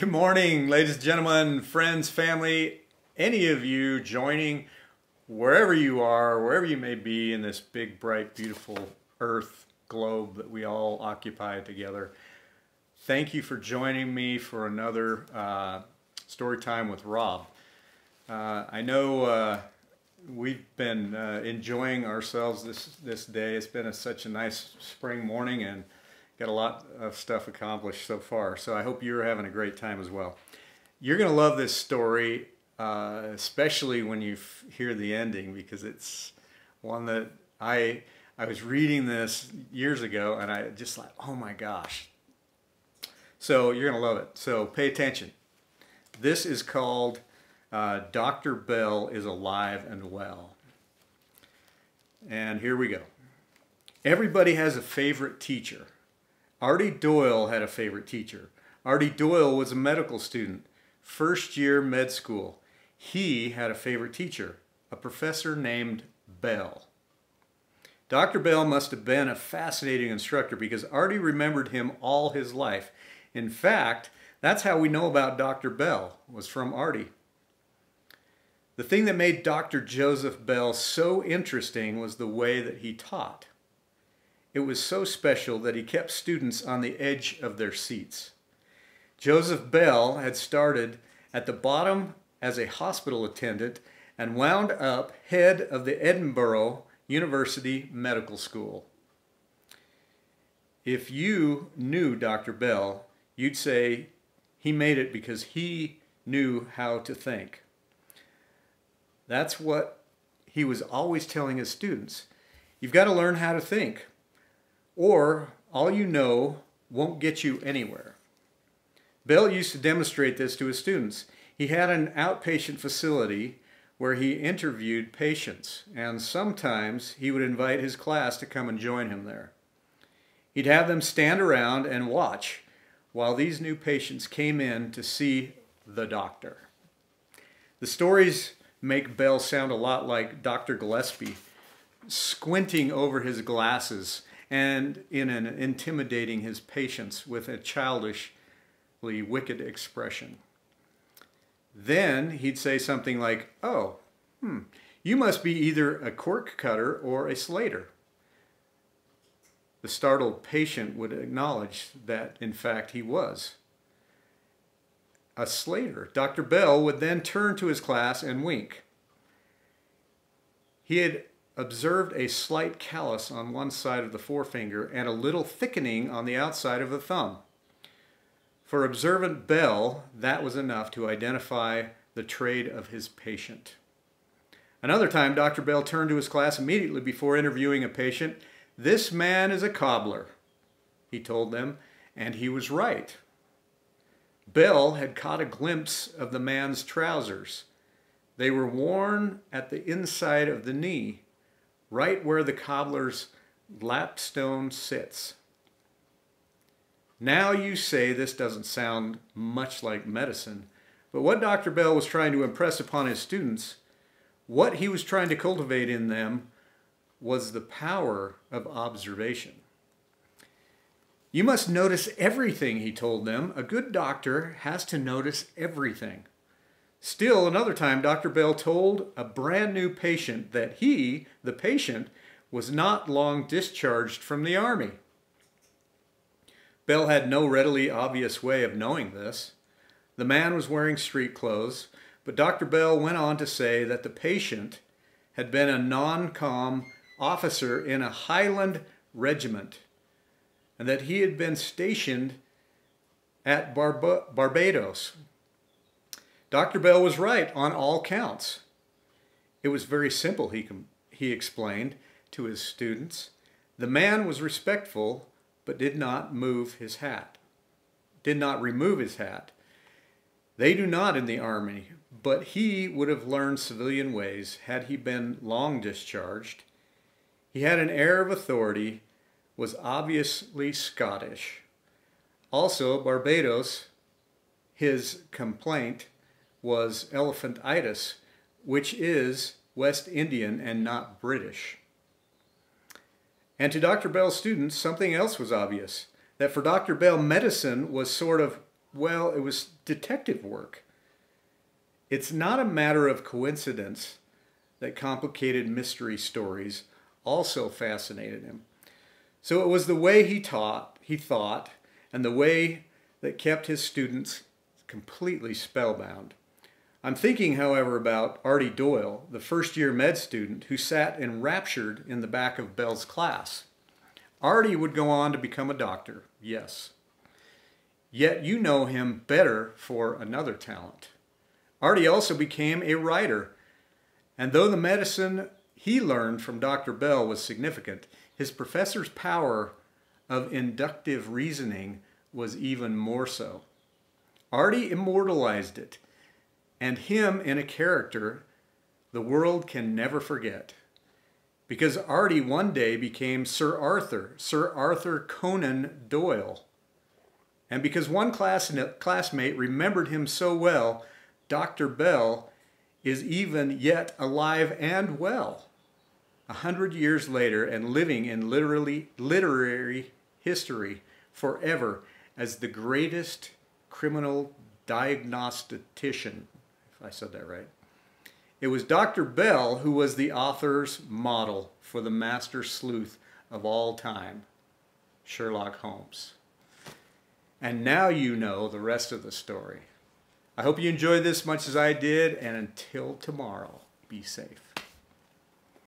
Good morning, ladies and gentlemen, friends, family, any of you joining wherever you are, wherever you may be in this big, bright, beautiful earth globe that we all occupy together. Thank you for joining me for another story time with Rob. I know we've been enjoying ourselves this day. It's been such a nice spring morning and got a lot of stuff accomplished so far. So I hope you're having a great time as well. You're going to love this story, especially when you hear the ending, because it's one that I was reading this years ago and I just like, oh my gosh. So you're going to love it. So pay attention. This is called Dr. Bell is Alive and Well. And here we go. Everybody has a favorite teacher. Artie Doyle had a favorite teacher. Artie Doyle was a medical student, first year med school. He had a favorite teacher, a professor named Bell. Dr. Bell must have been a fascinating instructor because Artie remembered him all his life. In fact, that's how we know about Dr. Bell, was from Artie. The thing that made Dr. Joseph Bell so interesting was the way that he taught. It was so special that he kept students on the edge of their seats. Joseph Bell had started at the bottom as a hospital attendant and wound up head of the Edinburgh University Medical School. If you knew Dr. Bell, you'd say he made it because he knew how to think. That's what he was always telling his students. You've got to learn how to think, or all you know won't get you anywhere. Bell used to demonstrate this to his students. He had an outpatient facility where he interviewed patients, and sometimes he would invite his class to come and join him there. He'd have them stand around and watch while these new patients came in to see the doctor. The stories make Bell sound a lot like Dr. Gillespie, squinting over his glasses and intimidating his patients with a childishly wicked expression. Then he'd say something like, "Oh, you must be either a cork cutter or a slater." The startled patient would acknowledge that, in fact, he was a slater. Dr. Bell would then turn to his class and wink. He had observed a slight callus on one side of the forefinger and a little thickening on the outside of the thumb. For observant Bell, that was enough to identify the trade of his patient. Another time, Dr. Bell turned to his class immediately before interviewing a patient. "This man is a cobbler," he told them, and he was right. Bell had caught a glimpse of the man's trousers. They were worn at the inside of the knee, right where the cobbler's lapstone sits. Now you say this doesn't sound much like medicine, but what Dr. Bell was trying to impress upon his students, what he was trying to cultivate in them, was the power of observation. You must notice everything, he told them. A good doctor has to notice everything. Still, another time, Dr. Bell told a brand new patient that he, the patient, was not long discharged from the army. Bell had no readily obvious way of knowing this. The man was wearing street clothes, but Dr. Bell went on to say that the patient had been a non-com officer in a Highland regiment and that he had been stationed at Barbados. Dr. Bell was right on all counts. It was very simple, he explained to his students. The man was respectful, but did not remove his hat. They do not in the army, but he would have learned civilian ways had he been long discharged. He had an air of authority, was obviously Scottish. Also, Barbados, his complaint was elephantitis, which is West Indian and not British. And to Dr. Bell's students, something else was obvious, that for Dr. Bell, medicine was sort of well, it was detective work. It's not a matter of coincidence that complicated mystery stories also fascinated him. So it was the way he thought, and the way that kept his students completely spellbound. I'm thinking, however, about Artie Doyle, the first-year med student who sat enraptured in the back of Bell's class. Artie would go on to become a doctor, yes. Yet you know him better for another talent. Artie also became a writer, and though the medicine he learned from Dr. Bell was significant, his professor's power of inductive reasoning was even more so. Artie immortalized it, and him in a character the world can never forget. Because Artie one day became Sir Arthur Conan Doyle. And because one classmate remembered him so well, Dr. Bell is even yet alive and well, 100 years later, and living in literary history forever as the greatest criminal diagnostician, if I said that right. It was Dr. Bell who was the author's model for the master sleuth of all time, Sherlock Holmes. And now you know the rest of the story. I hope you enjoyed this as much as I did, and until tomorrow, be safe.